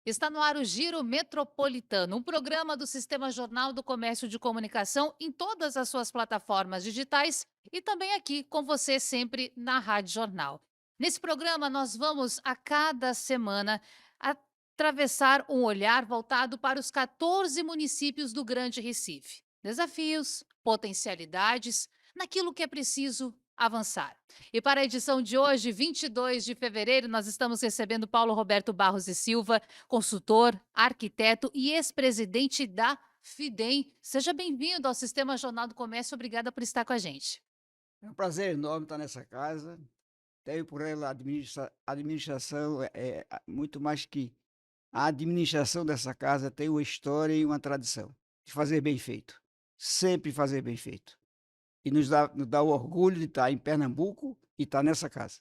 Está no ar o Giro Metropolitano, um programa do Sistema Jornal do Comércio de Comunicação em todas as suas plataformas digitais e também aqui com você sempre na Rádio Jornal. Nesse programa, nós vamos a cada semana atravessar um olhar voltado para os 14 municípios do Grande Recife. Desafios, potencialidades, naquilo que é preciso avançar. E para a edição de hoje, 22 de fevereiro, nós estamos recebendo Paulo Roberto Barros e Silva, consultor, arquiteto e ex-presidente da FIDEM. Seja bem-vindo ao Sistema Jornal do Comércio. Obrigada por estar com a gente. É um prazer enorme estar nessa casa. Tenho por ela administração, muito mais que a administração dessa casa tem uma história e uma tradição de fazer bem feito, sempre fazer bem feito. E nos dá o orgulho de estar em Pernambuco e estar nessa casa.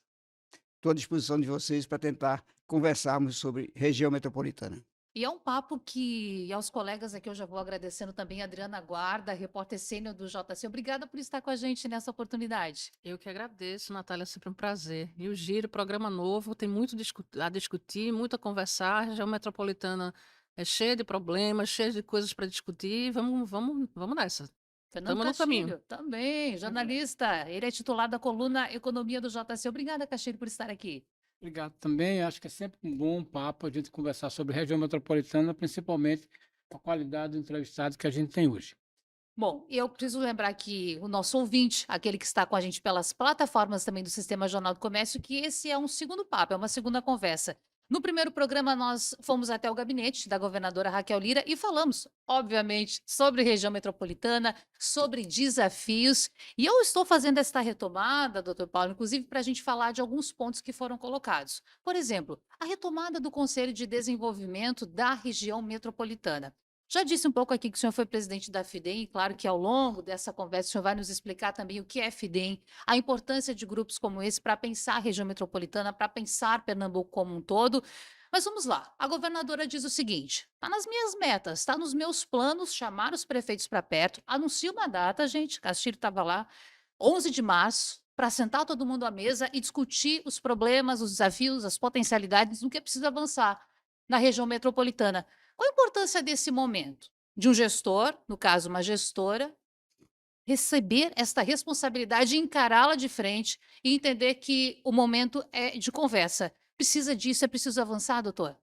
Estou à disposição de vocês para tentar conversarmos sobre região metropolitana. E é um papo que, aos colegas aqui, eu já vou agradecendo também a Adriana Guarda, repórter sênior do JC. Obrigada por estar com a gente nessa oportunidade. Eu que agradeço, Natália, é sempre um prazer. E o Giro, programa novo, tem muito a discutir, muito a conversar. A região metropolitana é cheia de problemas, cheia de coisas para discutir. Vamos nessa. Fernando Estamos no caminho. Castilho, também, jornalista. Ele é titular da coluna Economia do JC. Obrigada, Castilho, por estar aqui. Obrigado também. Acho que é sempre um bom papo a gente conversar sobre região metropolitana, principalmente com a qualidade do entrevistado que a gente tem hoje. Bom, eu preciso lembrar que o nosso ouvinte, aquele que está com a gente pelas plataformas também do Sistema Jornal do Comércio, que esse é um segundo papo, é uma segunda conversa. No primeiro programa, nós fomos até o gabinete da governadora Raquel Lira e falamos, obviamente, sobre região metropolitana, sobre desafios. E eu estou fazendo esta retomada, doutor Paulo, inclusive para a gente falar de alguns pontos que foram colocados. Por exemplo, a retomada do Conselho de Desenvolvimento da região metropolitana. Já disse um pouco aqui que o senhor foi presidente da FIDEM, e claro que ao longo dessa conversa o senhor vai nos explicar também o que é FIDEM, a importância de grupos como esse para pensar a região metropolitana, para pensar Pernambuco como um todo. Mas vamos lá, a governadora diz o seguinte: está nas minhas metas, está nos meus planos chamar os prefeitos para perto, anuncia uma data, gente, Castilho estava lá, 11 de março, para sentar todo mundo à mesa e discutir os problemas, os desafios, as potencialidades do que é preciso avançar na região metropolitana. Qual a importância desse momento? De um gestor, no caso uma gestora, receber esta responsabilidade, encará-la de frente e entender que o momento é de conversa. Precisa disso, é preciso avançar, doutor?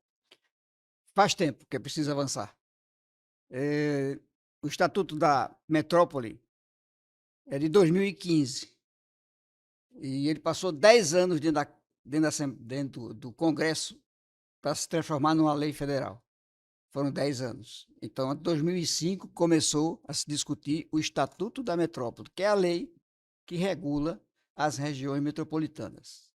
Faz tempo que é preciso avançar. O Estatuto da Metrópole é de 2015 e ele passou 10 anos dentro do Congresso para se transformar numa lei federal. Foram 10 anos. Então, em 2005, começou a se discutir o Estatuto da Metrópole, que é a lei que regula as regiões metropolitanas.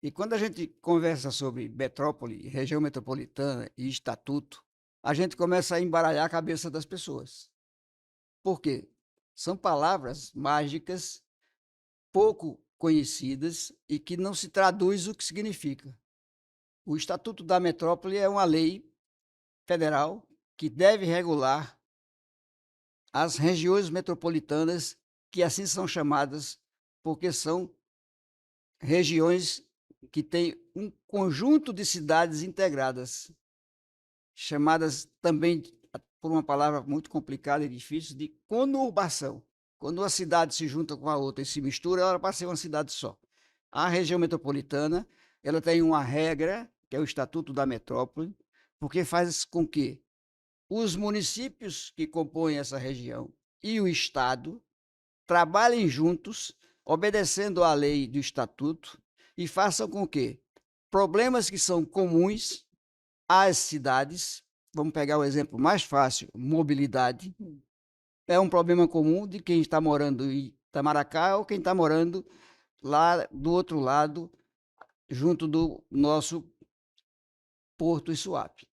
E quando a gente conversa sobre metrópole, região metropolitana e estatuto, a gente começa a embaralhar a cabeça das pessoas. Por quê? São palavras mágicas, pouco conhecidas e que não se traduz o que significa. O Estatuto da Metrópole é uma lei federal que deve regular as regiões metropolitanas, que assim são chamadas, porque são regiões que têm um conjunto de cidades integradas, chamadas também, por uma palavra muito complicada e difícil, de conurbação. Quando uma cidade se junta com a outra e se mistura, ela passa a ser uma cidade só. A região metropolitana, ela tem uma regra, que é o Estatuto da Metrópole, porque faz com que os municípios que compõem essa região e o Estado trabalhem juntos, obedecendo à lei do Estatuto, e façam com que problemas que são comuns às cidades, vamos pegar o exemplo mais fácil, mobilidade, é um problema comum de quem está morando em Itamaracá ou quem está morando lá do outro lado, junto do nosso Porto e Suape.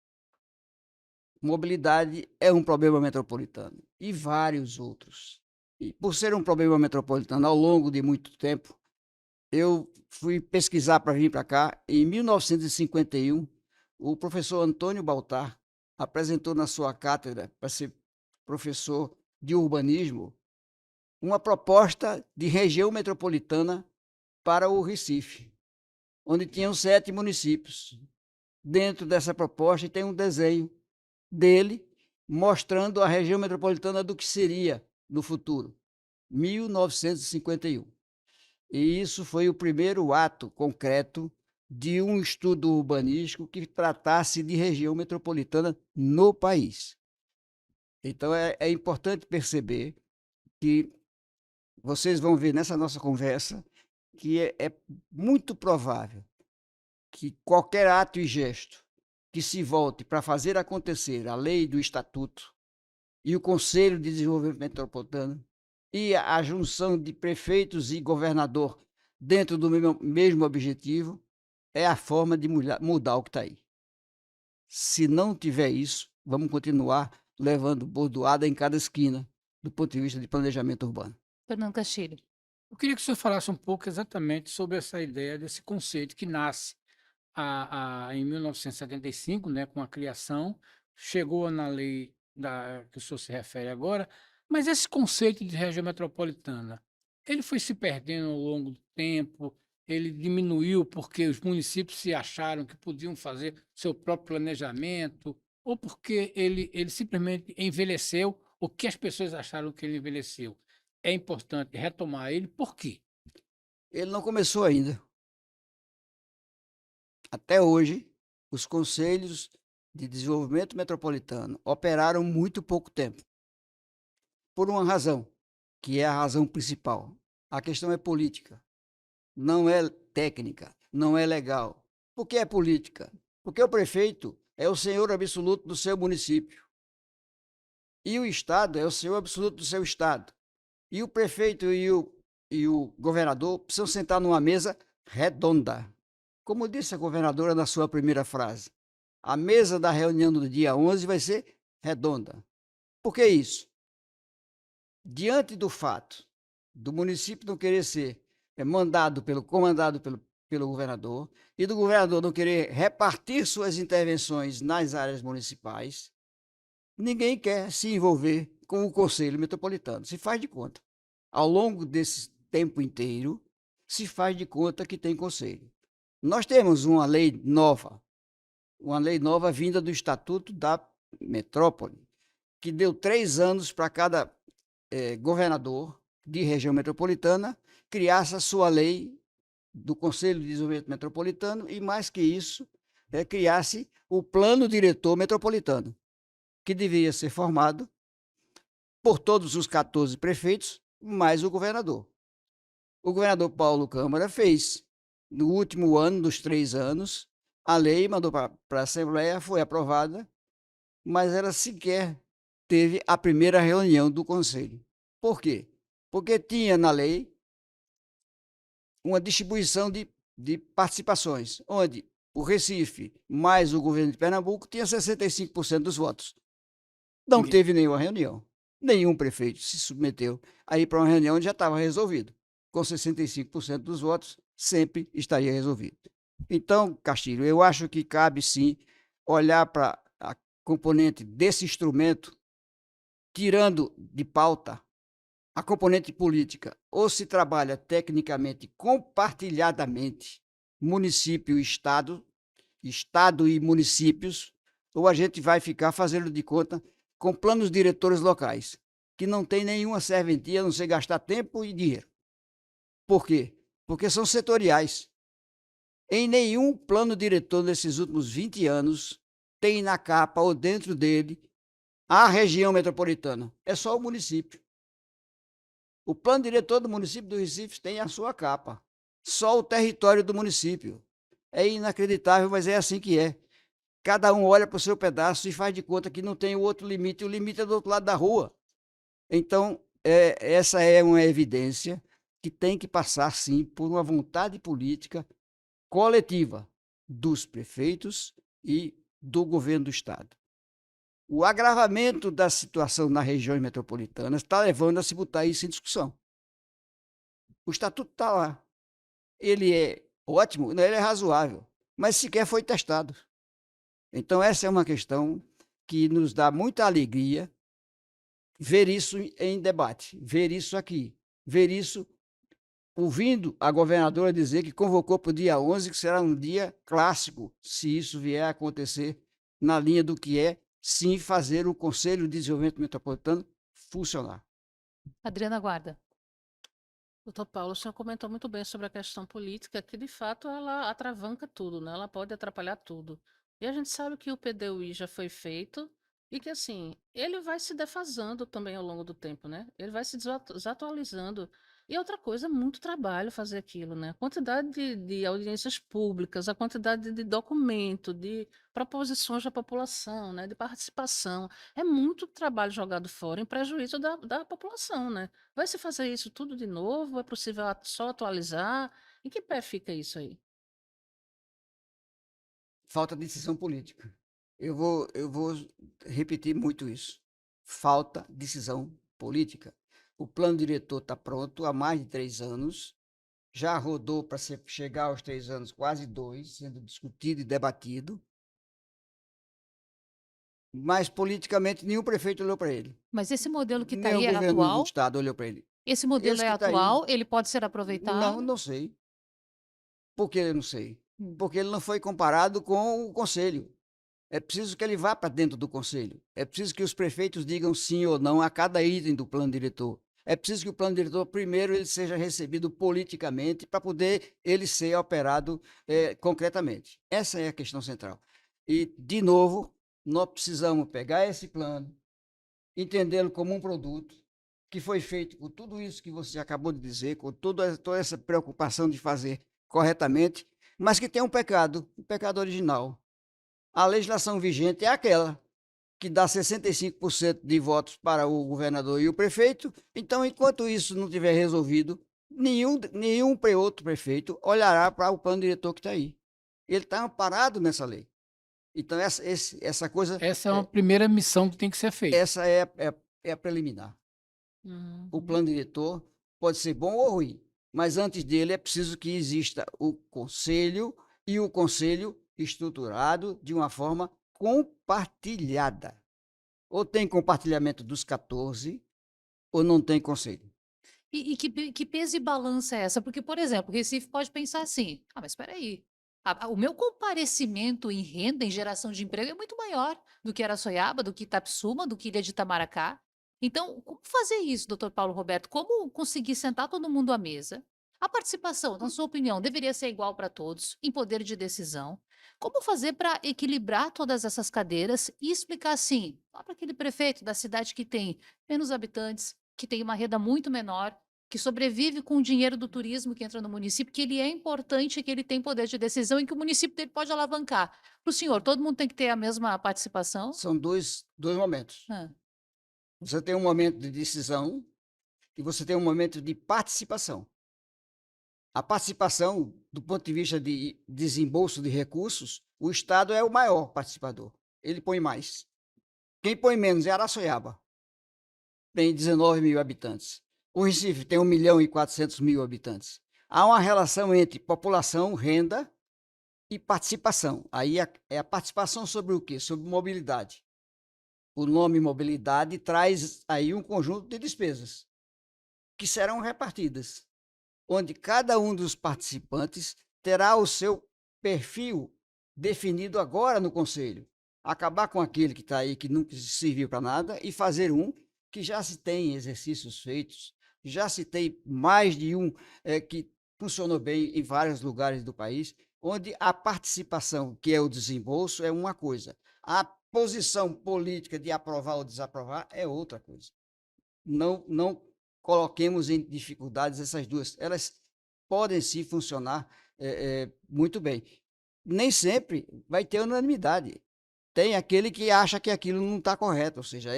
Mobilidade é um problema metropolitano e vários outros. E por ser um problema metropolitano ao longo de muito tempo, eu fui pesquisar para vir para cá. Em 1951, o professor Antônio Baltar apresentou na sua cátedra, para ser professor de urbanismo, uma proposta de região metropolitana para o Recife, onde tinham 7 municípios. dentro dessa proposta e tem um desenho dele mostrando a região metropolitana do que seria no futuro, 1951. E isso foi o primeiro ato concreto de um estudo urbanístico que tratasse de região metropolitana no país. Então, é importante perceber que vocês vão ver nessa nossa conversa que é muito provável que qualquer ato e gesto que se volte para fazer acontecer a lei do Estatuto e o Conselho de Desenvolvimento Metropolitano e a junção de prefeitos e governador dentro do mesmo objetivo é a forma de mudar o que está aí. Se não tiver isso, vamos continuar levando bordoada em cada esquina do ponto de vista de planejamento urbano. Fernando Castilho. Eu queria que o senhor falasse um pouco exatamente sobre essa ideia desse conceito que nasce em 1975, né, com a criação, chegou na lei que o senhor se refere agora, mas esse conceito de região metropolitana, ele foi se perdendo ao longo do tempo, ele diminuiu porque os municípios se acharam que podiam fazer seu próprio planejamento, ou porque ele simplesmente envelheceu, o que as pessoas acharam que ele envelheceu. É importante retomar ele, por quê? Ele não começou ainda. Até hoje, os conselhos de desenvolvimento metropolitano operaram muito pouco tempo. Por uma razão, que é a razão principal. A questão é política, não é técnica, não é legal. Por que é política? Porque o prefeito é o senhor absoluto do seu município. E o Estado é o senhor absoluto do seu Estado. E o prefeito e o governador precisam sentar numa mesa redonda. Como disse a governadora na sua primeira frase, a mesa da reunião do dia 11 vai ser redonda. Por que isso? Diante do fato do município não querer ser comandado pelo governador e do governador não querer repartir suas intervenções nas áreas municipais, ninguém quer se envolver com o Conselho Metropolitano. Se faz de conta. Ao longo desse tempo inteiro, se faz de conta que tem conselho. Nós temos uma lei nova vinda do Estatuto da Metrópole, que deu 3 anos para cada governador de região metropolitana criasse a sua lei do Conselho de Desenvolvimento Metropolitano e, mais que isso, criasse o Plano Diretor Metropolitano, que deveria ser formado por todos os 14 prefeitos, mais o governador. O governador Paulo Câmara fez, no último ano, dos 3 anos, a lei mandou para a Assembleia, foi aprovada, mas ela sequer teve a primeira reunião do Conselho. Por quê? Porque tinha na lei uma distribuição de participações, onde o Recife mais o governo de Pernambuco tinha 65% dos votos. Não teve nenhuma reunião. Nenhum prefeito se submeteu a ir para uma reunião onde já estava resolvido. Com 65% dos votos, sempre estaria resolvido. Então, Castilho, eu acho que cabe sim olhar para a componente desse instrumento, tirando de pauta a componente política. Ou se trabalha tecnicamente, compartilhadamente, município e Estado e municípios, ou a gente vai ficar fazendo de conta com planos diretores locais, que não tem nenhuma serventia a não ser gastar tempo e dinheiro. Por quê? Porque são setoriais. Em nenhum plano diretor nesses últimos 20 anos tem na capa ou dentro dele a região metropolitana. É só o município. O plano diretor do município do Recife tem a sua capa. Só o território do município. É inacreditável, mas é assim que é. Cada um olha para o seu pedaço e faz de conta que não tem o outro limite. O limite é do outro lado da rua. Então, essa é uma evidência que tem que passar, sim, por uma vontade política coletiva dos prefeitos e do governo do Estado. O agravamento da situação nas regiões metropolitanas está levando a se botar isso em discussão. O Estatuto está lá. Ele é ótimo, ele é razoável, mas sequer foi testado. Então, essa é uma questão que nos dá muita alegria ver isso em debate, ver isso aqui, ver isso ouvindo a governadora dizer que convocou para o dia 11, que será um dia clássico, se isso vier a acontecer na linha do que é, sim, fazer o Conselho de Desenvolvimento Metropolitano funcionar. Adriana Guarda. Doutor Paulo, o senhor comentou muito bem sobre a questão política, que de fato ela atravanca tudo, né? Ela pode atrapalhar tudo. E a gente sabe que o PDUI já foi feito e que, assim, ele vai se defasando também ao longo do tempo, né? Ele vai se desatualizando. E outra coisa, é muito trabalho fazer aquilo, né? A quantidade de audiências públicas, a quantidade de documento, de proposições à população, né? De participação. É muito trabalho jogado fora em prejuízo da população, né? Vai se fazer isso tudo de novo? É possível só atualizar? Em que pé fica isso aí? Falta decisão política. Eu vou repetir muito isso. Falta decisão política. O plano diretor está pronto há mais de 3 anos, já rodou para chegar aos 3 anos, quase 2, sendo discutido e debatido, mas politicamente nenhum prefeito olhou para ele, Mas esse modelo que está nem o aí é governo do atual? estado olhou para ele. Esse modelo Esse é que está aí, atual? Ele pode ser não, aproveitado? não sei. Por que eu não sei? Hum. Porque ele não foi comparado com o conselho. É preciso que ele vá para dentro do conselho. É preciso que os prefeitos digam sim ou não a cada item do plano diretor. É preciso que o plano diretor, primeiro, ele seja recebido politicamente para poder ele ser operado concretamente. Essa é a questão central. E, de novo, nós precisamos pegar esse plano, entendê-lo como um produto que foi feito com tudo isso que você acabou de dizer, com toda essa preocupação de fazer corretamente, mas que tem um pecado original. A legislação vigente é aquela que dá 65% de votos para o governador e o prefeito. Então, enquanto isso não tiver resolvido, nenhum outro prefeito olhará para o plano diretor que está aí. Ele está amparado nessa lei. Então, essa coisa, Essa é uma primeira missão que tem que ser feita. essa é a preliminar. O Uhum. plano diretor pode ser bom ou ruim, mas antes dele é preciso que exista o conselho e o conselho estruturado de uma forma compartilhada. Ou tem compartilhamento dos 14, ou não tem conselho. E que peso e balança é essa? Porque, por exemplo, o Recife pode pensar assim: ah, mas espera aí. O meu comparecimento em renda, em geração de emprego, é muito maior do que Araçoiaba, do que Itapsuma, do que Ilha de Itamaracá. Então, como fazer isso, doutor Paulo Roberto? Como conseguir sentar todo mundo à mesa? A participação, na sua opinião, deveria ser igual para todos, em poder de decisão. Como fazer para equilibrar todas essas cadeiras e explicar assim, para aquele prefeito da cidade que tem menos habitantes, que tem uma renda muito menor, que sobrevive com o dinheiro do turismo que entra no município, que ele é importante, que ele tem poder de decisão e que o município dele pode alavancar. Para o senhor, todo mundo tem que ter a mesma participação? São dois momentos. Ah, Você tem um momento de decisão e você tem um momento de participação. A participação, do ponto de vista de desembolso de recursos, o Estado é o maior participador. Ele põe mais. Quem põe menos é Araçoiaba. Tem 19 mil habitantes. O Recife tem 1.400.000 habitantes. Há uma relação entre população, renda e participação. Aí é a participação sobre o quê? Sobre mobilidade. O nome mobilidade traz aí um conjunto de despesas que serão repartidas, onde cada um dos participantes terá o seu perfil definido agora no conselho. Acabar com aquele que está aí, que nunca serviu para nada, e fazer um que já se tem exercícios feitos, já se tem mais de um que funcionou bem em vários lugares do país, onde a participação, que é o desembolso, é uma coisa. A posição política de aprovar ou desaprovar é outra coisa. Não coloquemos em dificuldades essas duas. Elas podem sim funcionar muito bem. Nem sempre vai ter unanimidade. Tem aquele que acha que aquilo não está correto, ou seja,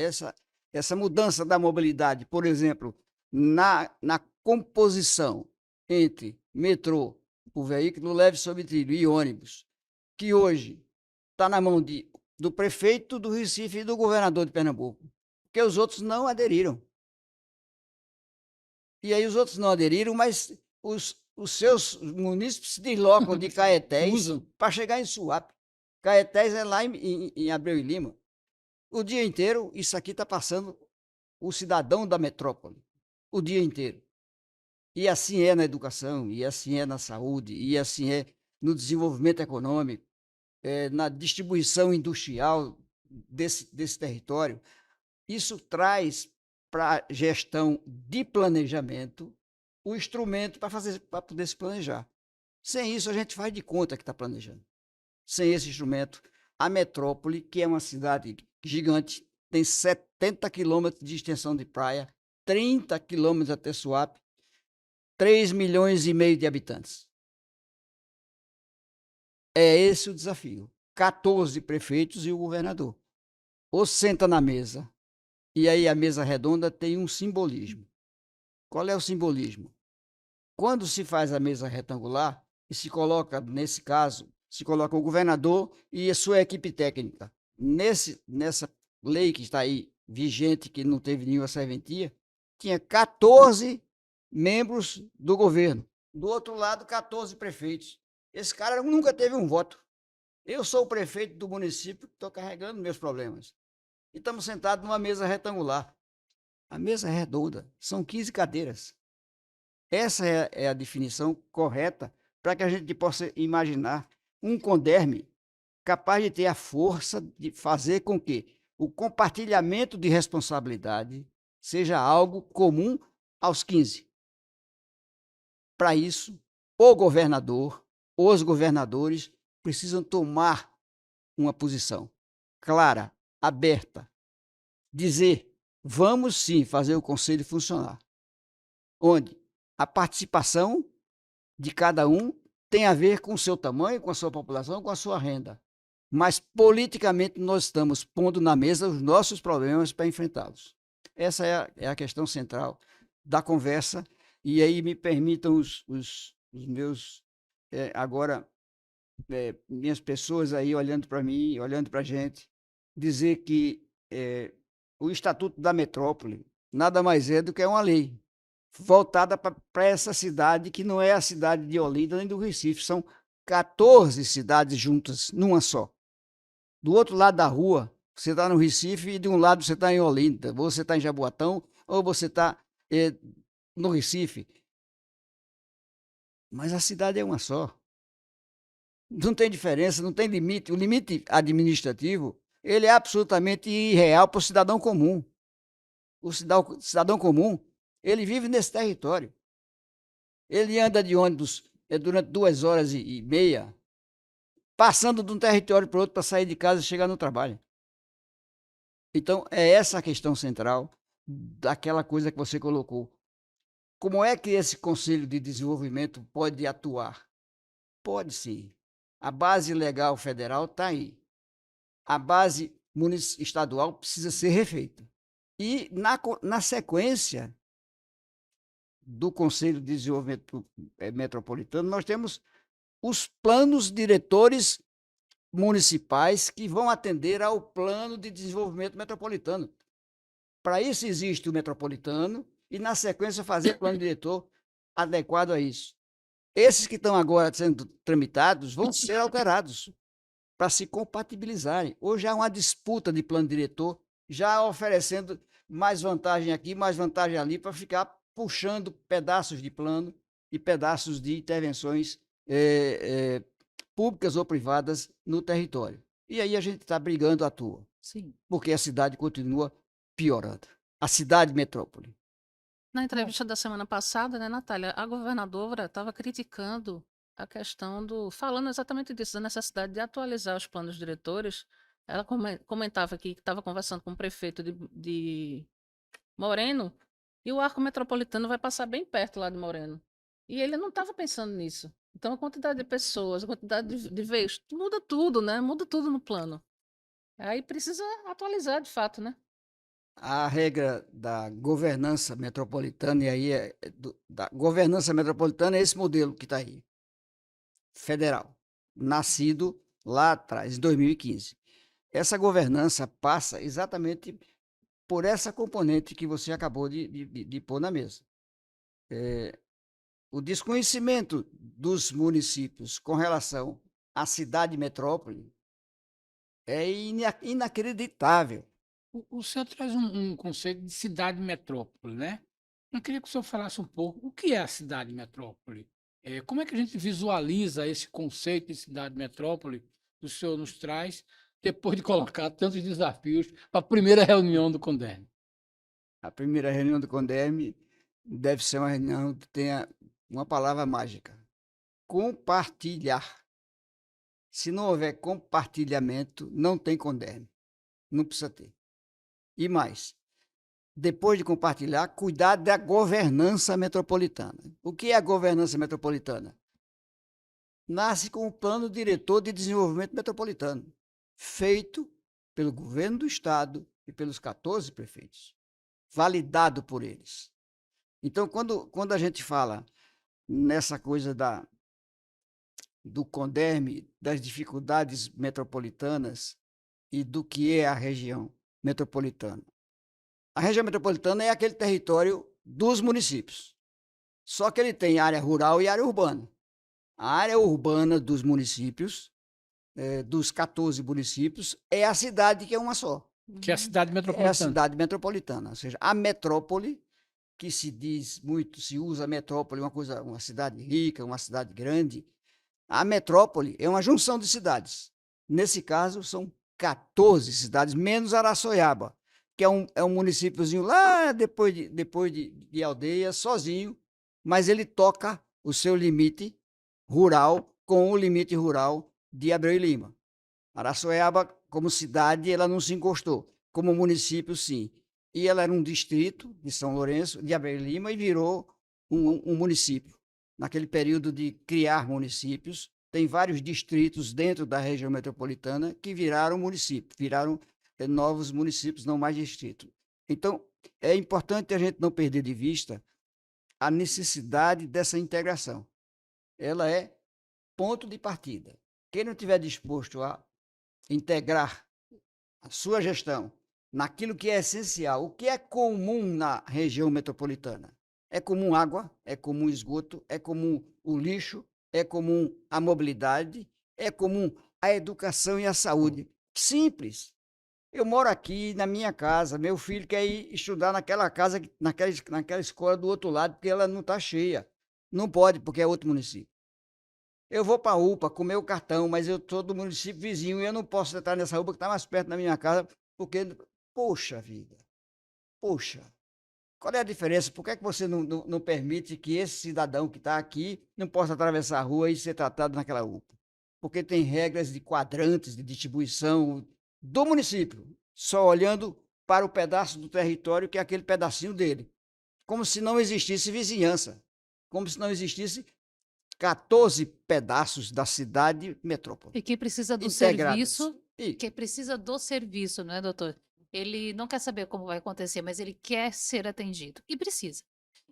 essa mudança da mobilidade, por exemplo, na composição entre metrô, o veículo leve sobre trilho e ônibus, que hoje está na mão do prefeito do Recife e do governador de Pernambuco, porque os outros não aderiram. E aí os outros não aderiram, mas os seus munícipes se deslocam de Caetés para chegar em Suape. Caetés é lá em Abreu e Lima. O dia inteiro, isso aqui está passando o cidadão da metrópole. O dia inteiro. E assim é na educação, e assim é na saúde, e assim é no desenvolvimento econômico, na distribuição industrial desse território. Isso traz para a gestão de planejamento o instrumento para poder se planejar. Sem isso, a gente faz de conta que está planejando. Sem esse instrumento, a metrópole, que é uma cidade gigante, tem 70 quilômetros de extensão de praia, 30 quilômetros até Suape, 3 milhões e meio de habitantes. É esse o desafio. 14 prefeitos e o governador. Ou senta na mesa, e aí a mesa redonda tem um simbolismo. Qual é o simbolismo? Quando se faz a mesa retangular, e se coloca, nesse caso, se coloca o governador e a sua equipe técnica. Nessa lei que está aí vigente, que não teve nenhuma serventia, tinha 14 membros do governo. Do outro lado, 14 prefeitos. Esse cara nunca teve um voto. Eu sou o prefeito do município que estou carregando meus problemas. E estamos sentados numa mesa retangular. A mesa é redonda, são 15 cadeiras. Essa é a definição correta para que a gente possa imaginar um CONDERM capaz de ter a força de fazer com que o compartilhamento de responsabilidade seja algo comum aos 15. Para isso, o governador, os governadores precisam tomar uma posição clara, aberta, dizer: vamos sim fazer o conselho funcionar, onde a participação de cada um tem a ver com o seu tamanho, com a sua população, com a sua renda. Mas politicamente nós estamos pondo na mesa os nossos problemas para enfrentá-los. Essa é a questão central da conversa. E aí me permitam os meus, agora, minhas pessoas aí olhando para mim, olhando para a gente, dizer que o Estatuto da Metrópole nada mais é do que uma lei voltada para essa cidade, que não é a cidade de Olinda nem do Recife, são 14 cidades juntas numa só. Do outro lado da rua, você está no Recife e de um lado você está em Olinda, ou você está em Jaboatão, ou você está no Recife. Mas a cidade é uma só. Não tem diferença, não tem limite. O limite administrativo, ele é absolutamente irreal para o cidadão comum. O cidadão comum, ele vive nesse território. Ele anda de ônibus durante 2 horas e meia, passando de um território para outro para sair de casa e chegar no trabalho. Então, é essa a questão central daquela coisa que você colocou. Como é que esse Conselho de Desenvolvimento pode atuar? Pode sim. A base legal federal está aí. A base estadual precisa ser refeita. E, na sequência do Conselho de Desenvolvimento Metropolitano, nós temos os planos diretores municipais que vão atender ao plano de desenvolvimento metropolitano. Para isso existe o metropolitano e, na sequência, fazer plano diretor adequado a isso. Esses que estão agora sendo tramitados vão ser alterados para se compatibilizarem. Hoje há uma disputa de plano diretor, já oferecendo mais vantagem aqui, mais vantagem ali, para ficar puxando pedaços de plano e pedaços de intervenções públicas ou privadas no território. E aí a gente está brigando à toa. Sim. Porque a cidade continua piorando. A cidade metrópole. Na entrevista da semana passada, né, Natália, a governadora estava criticando a questão falando exatamente disso, da necessidade de atualizar os planos diretores. Ela comentava aqui que estava conversando com o prefeito de Moreno, e o arco metropolitano vai passar bem perto lá de Moreno. E ele não estava pensando nisso. Então, a quantidade de pessoas, a quantidade de veículos, muda tudo, né? Muda tudo no plano. Aí precisa atualizar, de fato, né? A regra da governança metropolitana, e aí da governança metropolitana é esse modelo que está aí, federal, nascido lá atrás, em 2015. Essa governança passa exatamente por essa componente que você acabou de pôr na mesa. O desconhecimento dos municípios com relação à cidade metrópole é inacreditável. O senhor traz um conceito de cidade metrópole, né? Eu queria que o senhor falasse um pouco o que é a cidade metrópole. Como é que a gente visualiza esse conceito de cidade metrópole que o senhor nos traz depois de colocar tantos desafios para a primeira reunião do CONDERN? A primeira reunião do CONDERM deve ser uma reunião que tenha uma palavra mágica: compartilhar. Se não houver compartilhamento, não tem CONDERM. Não precisa ter. E mais, depois de compartilhar, cuidar da governança metropolitana. O que é a governança metropolitana? Nasce com o Plano Diretor de Desenvolvimento Metropolitano, feito pelo governo do estado e pelos 14 prefeitos, validado por eles. Então, quando a gente fala nessa coisa do CONDERM, das dificuldades metropolitanas e do que é a região metropolitana. A região metropolitana é aquele território dos municípios. Só que ele tem área rural e área urbana. A área urbana dos municípios, dos 14 municípios, é a cidade que é uma só. Que é a cidade É a metropolitana. cidade metropolitana. Ou seja, a metrópole, que se diz muito, se usa metrópole, uma cidade rica, uma cidade grande. A metrópole é uma junção de cidades. Nesse caso, são 14 cidades, menos Araçoiaba, que é um municípiozinho lá depois de aldeia, sozinho, mas ele toca o seu limite rural com o limite rural de Abreu e Lima. Araçoiaba, como cidade, ela não se encostou. Como município, sim. E ela era um distrito de São Lourenço, de Abreu e Lima, e virou um município. Naquele período de criar municípios, tem vários distritos dentro da região metropolitana que viraram município, viraram novos municípios, não mais distritos. Então, é importante a gente não perder de vista a necessidade dessa integração. Ela é ponto de partida. Quem não estiver disposto a integrar a sua gestão naquilo que é essencial, o que é comum na região metropolitana? É comum água, é comum esgoto, é comum o lixo, é comum a mobilidade, é comum a educação e a saúde. Simples. Eu moro aqui na minha casa, meu filho quer ir estudar naquela casa, naquela escola do outro lado, porque ela não está cheia. Não pode, porque é outro município. Eu vou para a UPA comer o cartão, mas eu sou do município vizinho e eu não posso entrar nessa UPA que está mais perto da minha casa, porque, poxa vida, poxa. Qual é a diferença? Por que é que você não permite que esse cidadão que está aqui não possa atravessar a rua e ser tratado naquela UPA? Porque tem regras de quadrantes de distribuição do município, só olhando para o pedaço do território que é aquele pedacinho dele. Como se não existisse vizinhança, como se não existisse 14 pedaços da cidade metrópole. E quem precisa do integradas. serviço, E quem precisa do serviço, não é, doutor? Ele não quer saber como vai acontecer, mas ele quer ser atendido. E precisa.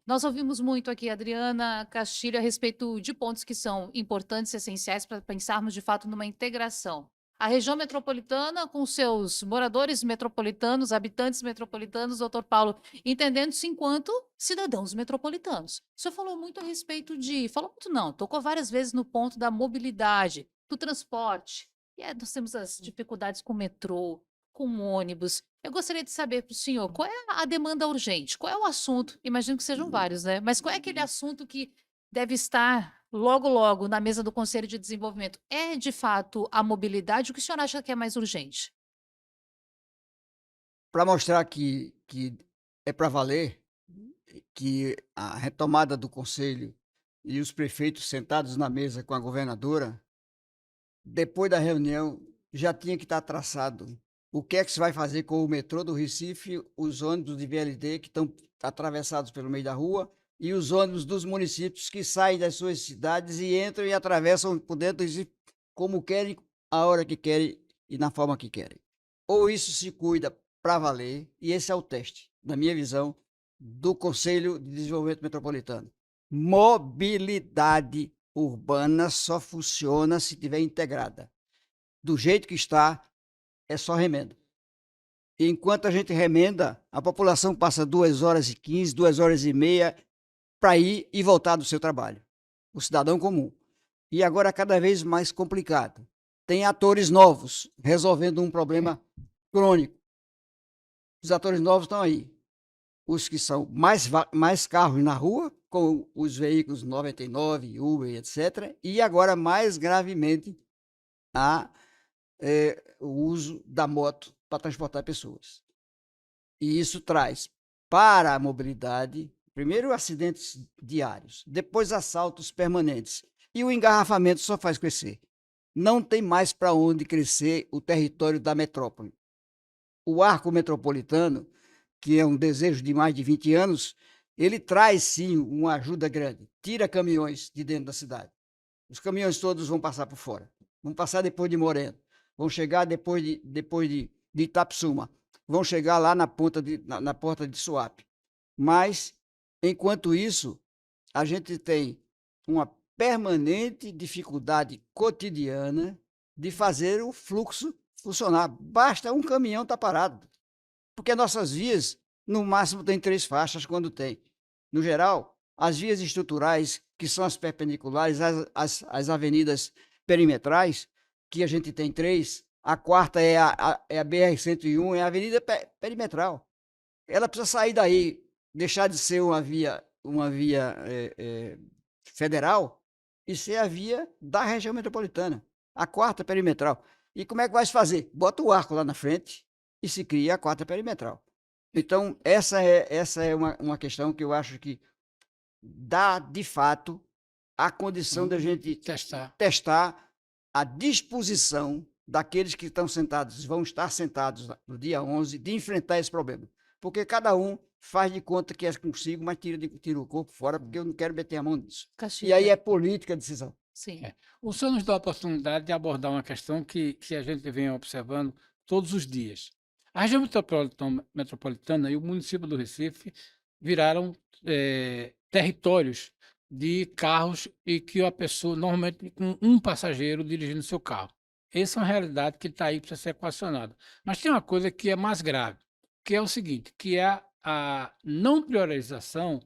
Nós ouvimos muito aqui, Adriana Castilho, a respeito de pontos que são importantes e essenciais para pensarmos de fato numa integração. A região metropolitana, com seus moradores metropolitanos, habitantes metropolitanos, doutor Paulo, entendendo-se enquanto cidadãos metropolitanos. O senhor falou muito a respeito de. Falou muito, não, tocou várias vezes no ponto da mobilidade, do transporte. Nós temos as dificuldades com o metrô, com o ônibus. Eu gostaria de saber para o senhor qual é a demanda urgente, qual é o assunto, imagino que sejam vários, né? Mas qual é aquele assunto que deve estar logo, logo na mesa do Conselho de Desenvolvimento? É, de fato, a mobilidade? O que o senhor acha que é mais urgente? para mostrar que é para valer, que a retomada do conselho e os prefeitos sentados na mesa com a governadora, depois da reunião, já tinha que estar traçado o que é que se vai fazer com o metrô do Recife, os ônibus de VLT que estão atravessados pelo meio da rua e os ônibus dos municípios que saem das suas cidades e entram e atravessam por dentro do Recife como querem, a hora que querem e na forma que querem. Ou isso se cuida para valer, e esse é o teste, na minha visão, do Conselho de Desenvolvimento Metropolitano. Mobilidade urbana só funciona se estiver integrada. Do jeito que está, é só remendo. E enquanto a gente remenda, a população passa 2h15, 2h30 para ir e voltar do seu trabalho. O cidadão comum. E agora cada vez mais complicado. Tem atores novos resolvendo um problema crônico. Os atores novos estão aí. os que são mais carros na rua, com os veículos 99, Uber, etc. E agora, mais gravemente, o uso da moto para transportar pessoas. E isso traz para a mobilidade, primeiro, acidentes diários, depois assaltos permanentes. E o engarrafamento só faz crescer. Não tem mais para onde crescer o território da metrópole. O arco metropolitano, que é um desejo de mais de 20 anos, ele traz sim uma ajuda grande. Tira caminhões de dentro da cidade. Os caminhões todos vão passar por fora. Vão passar depois de Moreno. Vão chegar depois de Itapsuma. Vão chegar lá na porta de Suape. Mas, enquanto isso, a gente tem uma permanente dificuldade cotidiana de fazer o fluxo funcionar. Basta um caminhão estar parado. Porque nossas vias, no máximo, tem 3 faixas quando tem. No geral, as vias estruturais, que são as perpendiculares, as avenidas perimetrais, que a gente tem 3, a quarta é a BR-101, é a avenida perimetral. Ela precisa sair daí, deixar de ser uma via federal e ser a via da região metropolitana, a quarta perimetral. E como é que vai se fazer? Bota o arco lá na frente e se cria a quarta perimetral. Então, essa é uma questão que eu acho que dá, de fato, a condição da gente testar a disposição daqueles que estão sentados, vão estar sentados no dia 11, de enfrentar esse problema. Porque cada um faz de conta que é consigo, mas tira o corpo fora, porque eu não quero meter a mão nisso. E aí é política a decisão. Sim. O senhor nos dá a oportunidade de abordar uma questão que a gente vem observando todos os dias. A região metropolitana e o município do Recife viraram territórios de carros e que a pessoa, normalmente com um passageiro dirigindo seu carro. Essa é uma realidade que está aí para ser equacionada. Mas tem uma coisa que é mais grave, que é o seguinte, que é a não priorização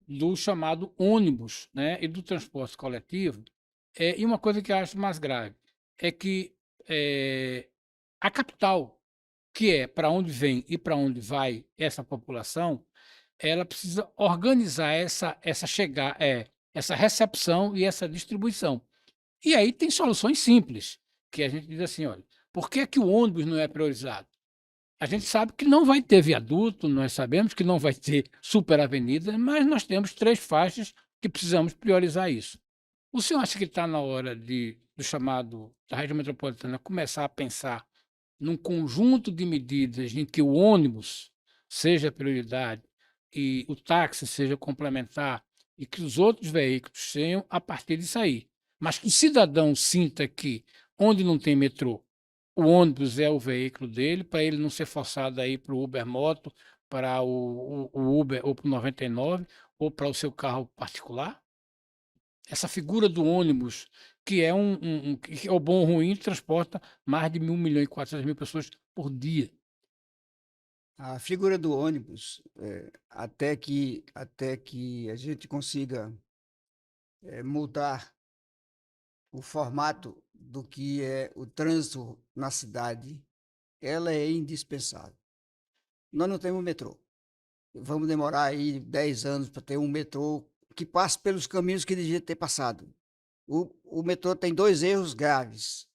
do chamado ônibus, né, e do transporte coletivo. E uma coisa que eu acho mais grave é que a capital, que é para onde vem e para onde vai essa população, ela precisa organizar essa recepção e essa distribuição. E aí tem soluções simples, que a gente diz assim, olha, por que que o ônibus não é priorizado? A gente sabe que não vai ter viaduto, nós sabemos que não vai ter superavenida, mas nós temos 3 faixas que precisamos priorizar isso. O senhor acha que está na hora do chamado da região metropolitana começar a pensar num conjunto de medidas em que o ônibus seja prioridade e o táxi seja complementar e que os outros veículos sejam a partir disso aí? Mas que o cidadão sinta que, onde não tem metrô, o ônibus é o veículo dele, para ele não ser forçado a ir para o Uber Moto, para o Uber ou para o 99, ou para o seu carro particular? Essa figura do ônibus, que é que é o bom ou ruim, transporta mais de 1.400.000 pessoas por dia. A figura do ônibus, até que a gente consiga mudar o formato do que é o trânsito na cidade, ela é indispensável. Nós não temos metrô. Vamos demorar aí 10 anos para ter um metrô que passe pelos caminhos que devia ter passado. O metrô tem 2 erros graves,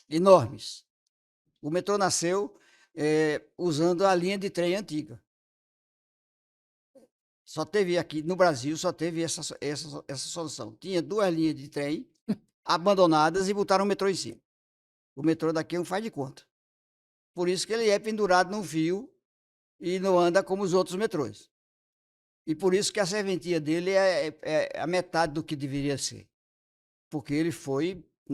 enormes. O metrô nasceu usando a linha de trem antiga. Só teve aqui no Brasil, só teve essa solução. Tinha 2 linhas de trem abandonadas e botaram o metrô em cima. O metrô daqui não faz de conta. Por isso que ele é pendurado num fio e não anda como os outros metrôs. E por isso que a serventia dele é a metade do que deveria ser. Porque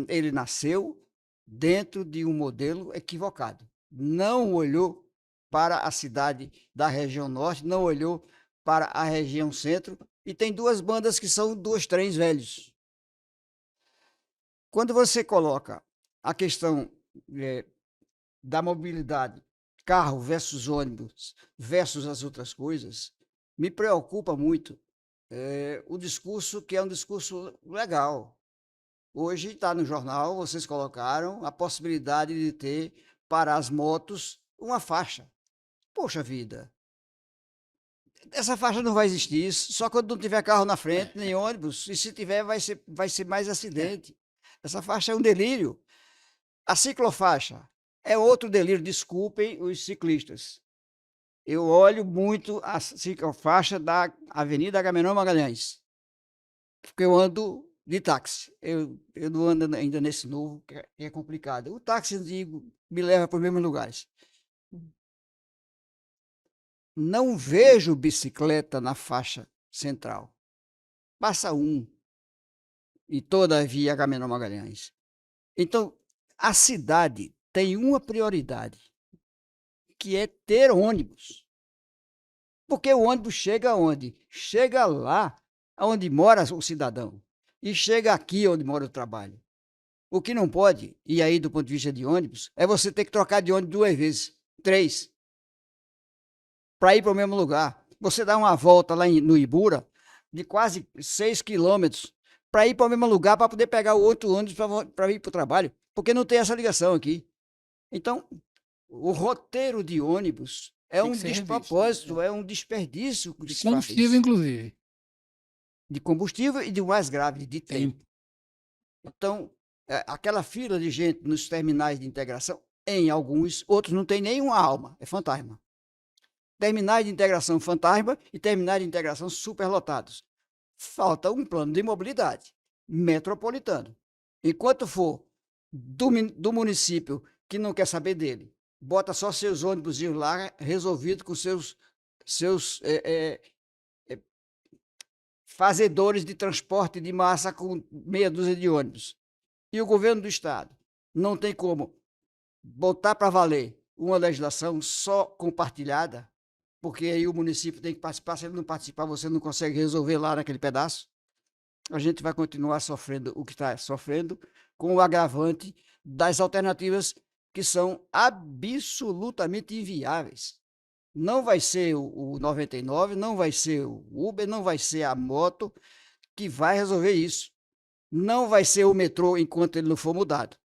ele nasceu dentro de um modelo equivocado. Não olhou para a cidade da região norte, não olhou para a região centro, e tem 2 bandas que são 2 trens velhos. Quando você coloca a questão da mobilidade, carro versus ônibus versus as outras coisas, me preocupa muito o discurso, que é um discurso legal. Hoje está no jornal, vocês colocaram a possibilidade de ter para as motos uma faixa. Poxa vida, essa faixa não vai existir, só quando não tiver carro na frente, nem ônibus, e se tiver vai ser mais acidente. Essa faixa é um delírio. A ciclofaixa é outro delírio, desculpem os ciclistas. Eu olho muito a ciclofaixa da Avenida Agamenon Magalhães, porque eu ando de táxi. Eu não ando ainda nesse novo, que é complicado. O táxi antigo me leva para os mesmos lugares. Não vejo bicicleta na faixa central. Passa um e toda a via Agamenon Magalhães. Então, a cidade tem uma prioridade, que é ter ônibus. Porque o ônibus chega aonde? Chega lá onde mora o cidadão. E chega aqui onde mora o trabalho. O que não pode, e aí do ponto de vista de ônibus, é você ter que trocar de ônibus 2 vezes, 3, para ir para o mesmo lugar. Você dá uma volta lá no Ibura, de quase 6 quilômetros, para ir para o mesmo lugar, para poder pegar o outro ônibus para ir para o trabalho, porque não tem essa ligação aqui. Então, o roteiro de ônibus é Tem um que ser revisto, despropósito, é um desperdício que De se faz. combustível, inclusive. De combustível e de mais grave, de tempo. Tempo. Então, aquela fila de gente nos terminais de integração, em alguns, outros não tem nenhuma alma, é fantasma. Terminais de integração fantasma e terminais de integração superlotados. Falta um plano de mobilidade metropolitano. Enquanto for do município que não quer saber dele, bota só seus ônibus lá resolvido com seus fazedores de transporte de massa com meia dúzia de ônibus. E o governo do estado não tem como botar para valer uma legislação só compartilhada, porque aí o município tem que participar. Se ele não participar, você não consegue resolver lá naquele pedaço. A gente vai continuar sofrendo o que está sofrendo, com o agravante das alternativas que são absolutamente inviáveis. Não vai ser o 99, não vai ser o Uber, não vai ser a moto que vai resolver isso. Não vai ser o metrô enquanto ele não for mudado.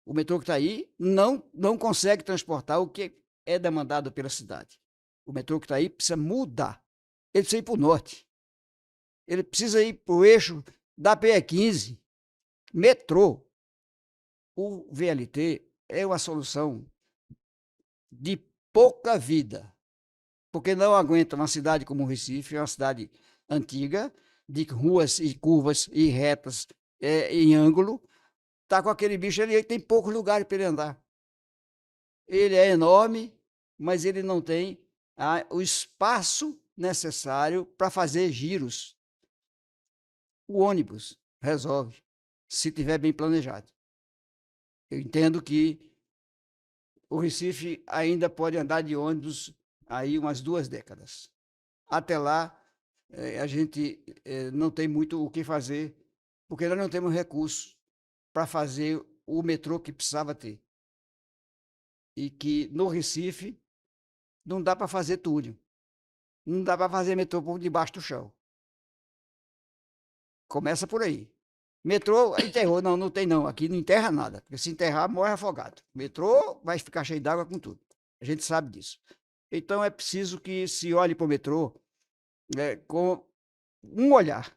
O metrô que está aí não consegue transportar o que é demandado pela cidade. O metrô que está aí precisa mudar. Ele precisa ir para o norte. Ele precisa ir para o eixo da PE15. Metrô. O VLT é uma solução de pouca vida, porque não aguenta uma cidade como o Recife, é uma cidade antiga, de ruas e curvas e retas em ângulo. Está com aquele bicho, ele tem poucos lugares para ele andar. Ele é enorme, mas ele não tem o espaço necessário para fazer giros. O ônibus resolve, se tiver bem planejado. Eu entendo que o Recife ainda pode andar de ônibus aí umas 2 décadas. Até lá, a gente não tem muito o que fazer, porque nós não temos recursos para fazer o metrô que precisava ter. E que no Recife não dá para fazer túnel. Não dá para fazer metrô por debaixo do chão. Começa por aí. Metrô enterrou, não tem não. Aqui não enterra nada, porque se enterrar, morre afogado. Metrô vai ficar cheio d'água com tudo. A gente sabe disso. Então é preciso que se olhe para o metrô com um olhar.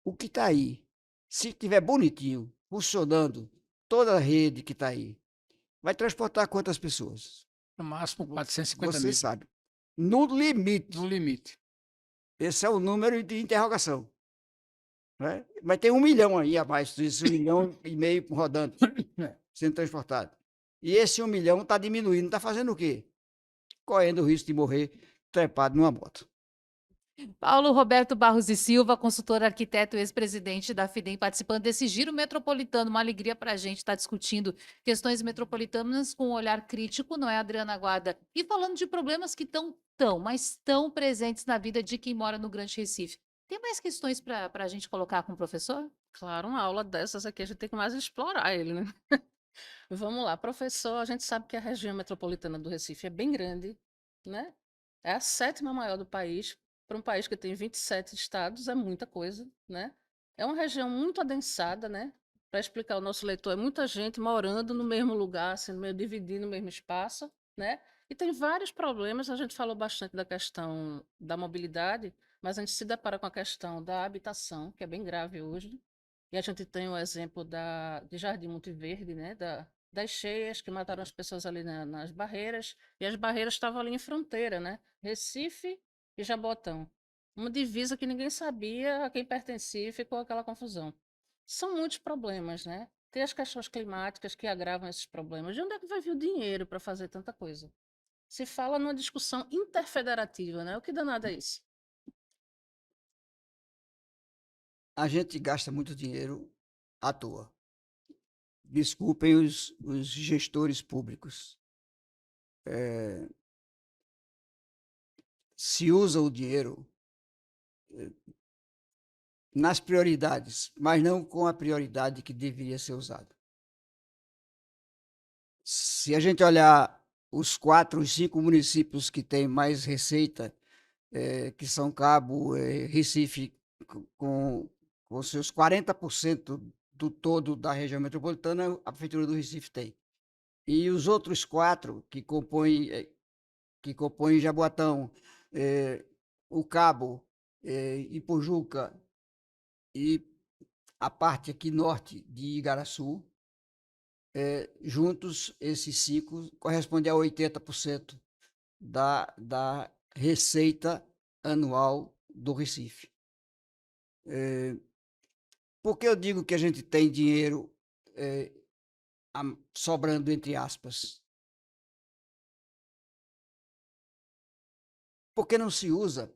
O que está aí, se estiver bonitinho, funcionando, toda a rede que está aí, vai transportar quantas pessoas? No máximo 450 Você mil. sabe. No limite. No limite. Esse é o número de interrogação. Né? Vai ter 1 milhão aí a mais, esse 1,5 milhão rodando, sendo transportado. E esse 1 milhão está diminuindo, está fazendo o quê? Correndo o risco de morrer trepado numa moto. Paulo Roberto Barros e Silva, consultor arquiteto e ex-presidente da FIDEM, participando desse giro metropolitano. Uma alegria para a gente estar discutindo questões metropolitanas com um olhar crítico, não é, Adriana Guarda? E falando de problemas que mas tão presentes na vida de quem mora no Grande Recife. Tem mais questões para a gente colocar com o professor? Claro, uma aula dessas aqui a gente tem que mais explorar ele, né? Vamos lá, professor, a gente sabe que a região metropolitana do Recife é bem grande, né? É a 7ª maior do país. Para um país que tem 27 estados, é muita coisa, né? É uma região muito adensada, né? Para explicar ao nosso leitor, é muita gente morando no mesmo lugar, sendo meio dividindo o mesmo espaço, né? E tem vários problemas, a gente falou bastante da questão da mobilidade, mas a gente se depara com a questão da habitação, que é bem grave hoje. E a gente tem o exemplo de Jardim Monte Verde, né, das cheias que mataram as pessoas ali nas barreiras, e as barreiras estavam ali em fronteira, né? Recife e Jabotão. Uma divisa que ninguém sabia a quem pertencia e ficou aquela confusão. São muitos problemas, né? Tem as questões climáticas que agravam esses problemas. De onde é que vai vir o dinheiro para fazer tanta coisa? Se fala numa discussão interfederativa, né? O que danado é isso? A gente gasta muito dinheiro à toa. Desculpem os gestores públicos. Se usa o dinheiro nas prioridades, mas não com a prioridade que deveria ser usada. Se a gente olhar os 4, os 5 municípios que têm mais receita, que são Cabo, Recife, com seus 40% do todo da região metropolitana, a Prefeitura do Recife tem. E os outros 4 que compõem Jaboatão, o Cabo, Ipojuca e a parte aqui norte de Igaraçu, juntos, esses 5 correspondem a 80% da receita anual do Recife. Por que eu digo que a gente tem dinheiro sobrando, entre aspas? Porque não se usa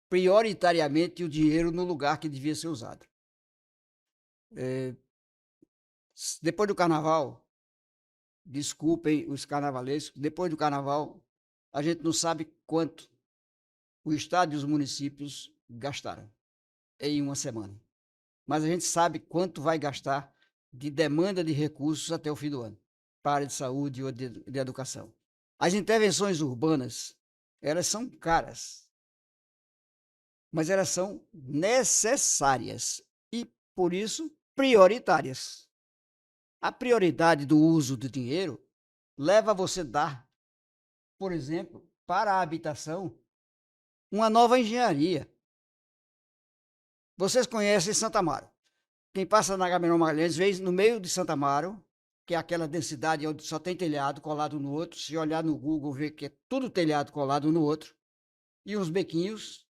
prioritariamente o dinheiro no lugar que devia ser usado. Depois do carnaval, desculpem os carnavalescos, depois do carnaval, a gente não sabe quanto o Estado e os municípios gastaram em uma semana. Mas a gente sabe quanto vai gastar de demanda de recursos até o fim do ano, para a área de saúde ou de educação. As intervenções urbanas, elas são caras, mas elas são necessárias e, por isso, prioritárias. A prioridade do uso do dinheiro leva a você dar, por exemplo, para a habitação, uma nova engenharia. Vocês conhecem Santa Amaro. Quem passa na Agamenon Magalhães vê no meio de Santa Amaro, que é aquela densidade onde só tem telhado colado no outro. Se olhar no Google, vê que é tudo telhado colado no outro. E uns bequinhos,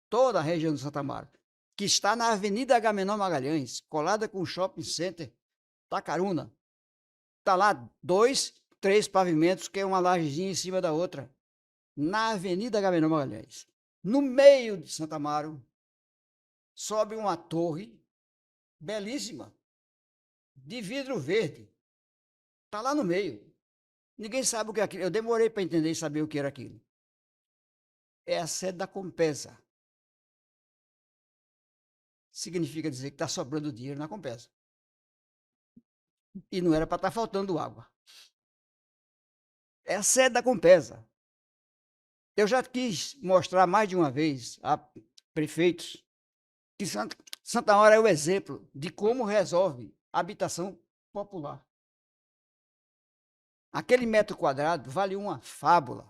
toda a região de Santa Amaro, que está na Avenida Agamenon Magalhães, colada com o Shopping Center Tacaruna. Está lá 2, 3 pavimentos, que é uma lajezinha em cima da outra, na Avenida Agamenon Magalhães. No meio de Santa Amaro, sobe uma torre belíssima, de vidro verde. Está lá no meio. Ninguém sabe o que é aquilo. Eu demorei para entender e saber o que era aquilo. É a sede da Compesa. Significa dizer que está sobrando dinheiro na Compesa. E não era para estar faltando água. É a sede da Compesa. Eu já quis mostrar mais de uma vez a prefeitos que Santa Amaro é o exemplo de como resolve a habitação popular. Aquele metro quadrado vale uma fábula.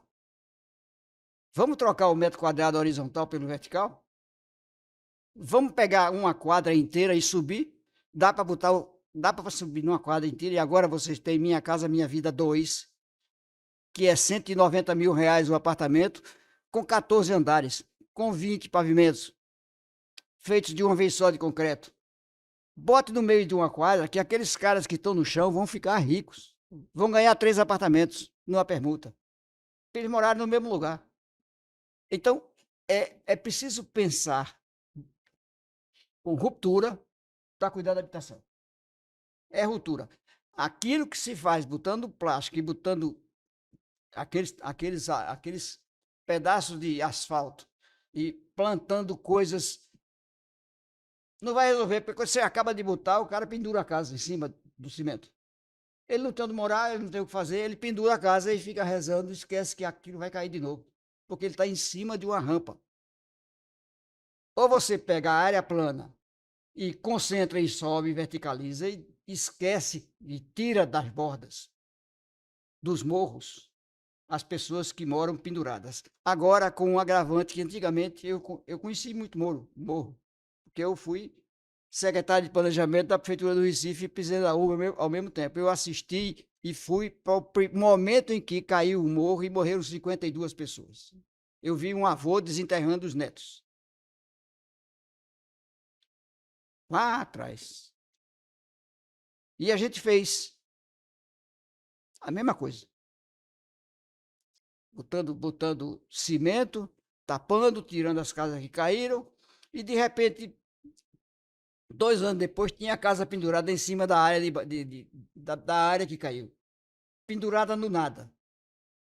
Vamos trocar o metro quadrado horizontal pelo vertical? Vamos pegar uma quadra inteira e subir? Dá para subir numa quadra inteira, e agora vocês têm Minha Casa Minha Vida 2, que é R$190 mil o apartamento, com 14 andares, com 20 pavimentos, feitos de uma vez só de concreto. Bote no meio de uma quadra que aqueles caras que estão no chão vão ficar ricos. Vão ganhar 3 apartamentos numa permuta. Eles moraram no mesmo lugar. Então, é preciso pensar com ruptura para cuidar da habitação. É ruptura. Aquilo que se faz botando plástico e botando aqueles pedaços de asfalto e plantando coisas, não vai resolver, porque quando você acaba de botar, o cara pendura a casa em cima do cimento. Ele não tem onde morar, ele não tem o que fazer, ele pendura a casa e fica rezando, esquece que aquilo vai cair de novo, porque ele está em cima de uma rampa. Ou você pega a área plana e concentra e sobe, verticaliza e esquece e tira das bordas dos morros as pessoas que moram penduradas. Agora, com um agravante que antigamente eu conheci muito morro, porque eu fui secretário de Planejamento da Prefeitura do Recife e presidente da UBA ao mesmo tempo. Eu assisti e fui para o momento em que caiu o morro e morreram 52 pessoas. Eu vi um avô desenterrando os netos. Lá atrás. E a gente fez a mesma coisa. Botando cimento, tapando, tirando as casas que caíram, e de repente, 2 anos depois, tinha a casa pendurada em cima da área, da área que caiu. Pendurada no nada,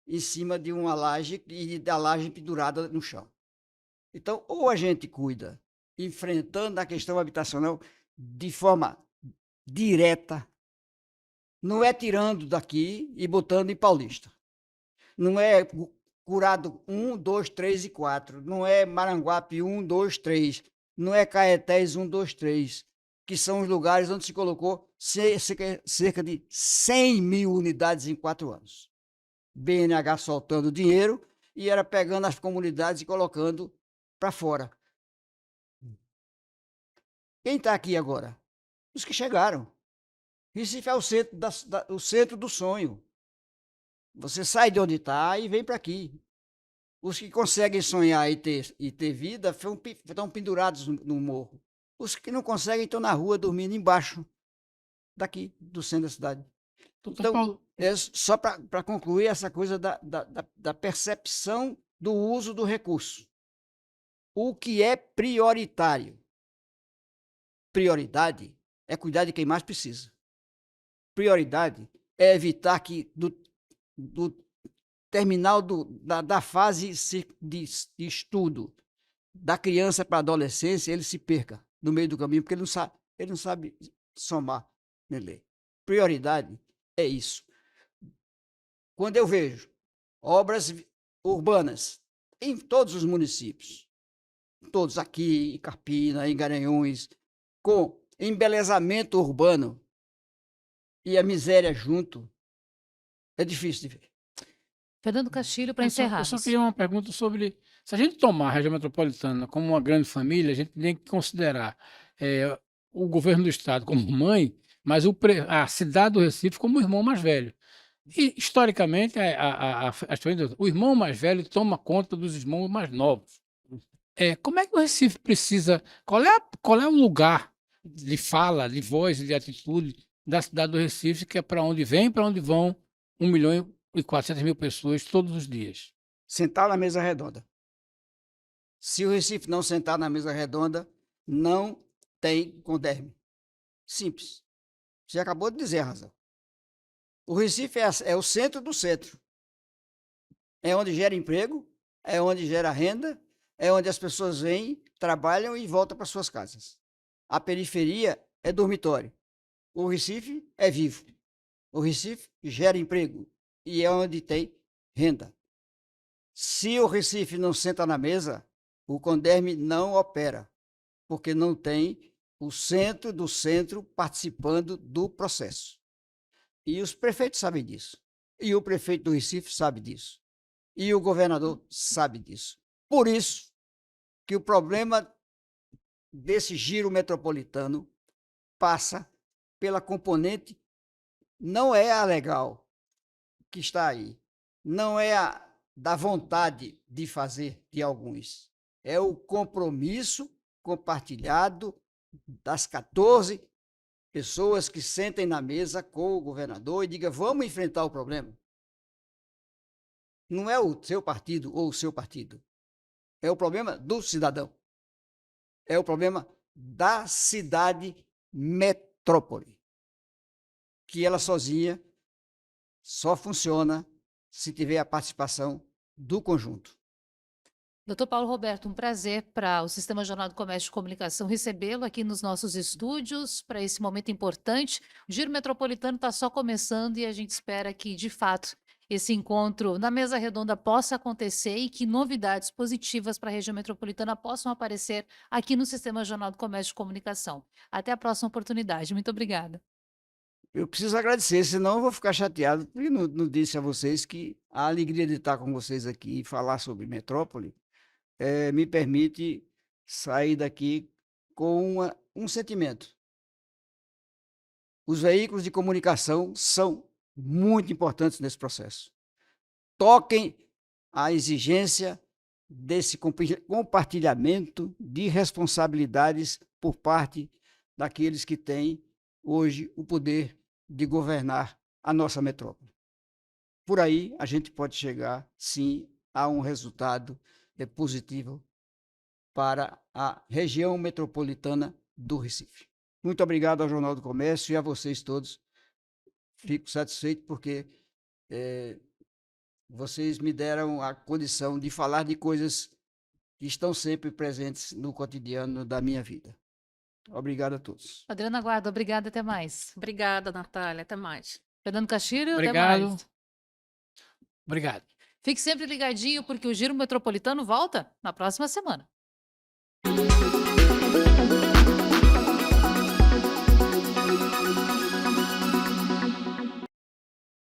em cima de uma laje e da laje pendurada no chão. Então, ou a gente cuida, enfrentando a questão habitacional de forma direta, não é tirando daqui e botando em Paulista. Não é Curado 1, 2, 3 e 4. Não é Maranguape 1, 2, 3. Não é Caetés 1, 2, 3. Que são os lugares onde se colocou cerca de 100 mil unidades em 4 anos. BNH soltando dinheiro e era pegando as comunidades e colocando para fora. Quem está aqui agora? Os que chegaram. Recife é o centro, o centro do sonho. Você sai de onde está e vem para aqui. Os que conseguem sonhar e ter vida estão pendurados no morro. Os que não conseguem estão na rua dormindo embaixo daqui, do centro da cidade. Doutor Então, Paulo, só para concluir essa coisa da percepção do uso do recurso. O que é prioritário? Prioridade é cuidar de quem mais precisa. Prioridade é evitar que do terminal da fase de estudo da criança para a adolescência, ele se perca no meio do caminho, porque ele não sabe somar nem ler. Prioridade é isso. Quando eu vejo obras urbanas em todos os municípios, todos aqui, em Carpina, em Garanhuns, com embelezamento urbano e a miséria junto, é difícil de ver. Fernando Castilho, para eu só encerrarmos. queria uma pergunta sobre, se a gente tomar a região metropolitana como uma grande família, a gente tem que considerar o governo do estado como mãe, mas a cidade do Recife como o irmão mais velho. E, historicamente, o irmão mais velho toma conta dos irmãos mais novos. Como é que o Recife precisa, qual é o lugar de fala, de voz e de atitude da cidade do Recife, que é para onde vem, para onde vão 1.400.000 pessoas todos os dias? Sentar na mesa redonda. Se o Recife não sentar na mesa redonda, não tem Conderme. Simples. Você acabou de dizer a razão. O Recife é o centro do centro. É onde gera emprego, é onde gera renda, é onde as pessoas vêm, trabalham e voltam para suas casas. A periferia é dormitório. O Recife é vivo. O Recife gera emprego e é onde tem renda. Se o Recife não senta na mesa, o Conderme não opera, porque não tem o centro do centro participando do processo. E os prefeitos sabem disso. E o prefeito do Recife sabe disso. E o governador sabe disso. Por isso que o problema desse giro metropolitano passa pela componente, não é a legal que está aí, não é a da vontade de fazer de alguns, é o compromisso compartilhado das 14 pessoas que sentem na mesa com o governador e digam, vamos enfrentar o problema. Não é o seu partido ou o seu partido, é o problema do cidadão, é o problema da cidade metrópole, que ela sozinha só funciona se tiver a participação do conjunto. Doutor Paulo Roberto, um prazer para o Sistema Jornal do Comércio e Comunicação recebê-lo aqui nos nossos estúdios para esse momento importante. O Giro Metropolitano está só começando e a gente espera que, de fato, esse encontro na mesa redonda possa acontecer e que novidades positivas para a região metropolitana possam aparecer aqui no Sistema Jornal do Comércio e Comunicação. Até a próxima oportunidade. Muito obrigada. eu preciso agradecer, senão eu vou ficar chateado, porque não disse a vocês que a alegria de estar com vocês aqui e falar sobre metrópole me permite sair daqui com um sentimento. Os veículos de comunicação são muito importantes nesse processo. Toquem a exigência desse compartilhamento de responsabilidades por parte daqueles que têm hoje o poder de governar a nossa metrópole. Por aí a gente pode chegar, sim, a um resultado positivo para a região metropolitana do Recife. Muito obrigado ao Jornal do Comércio e a vocês todos. Fico satisfeito porque vocês me deram a condição de falar de coisas que estão sempre presentes no cotidiano da minha vida. Obrigado a todos. Adriana Guarda, obrigada, até mais. Obrigada, Natália. Até mais. Fernando Castilho, até Obrigado. mais. Obrigado. Fique sempre ligadinho, porque o Giro Metropolitano volta na próxima semana.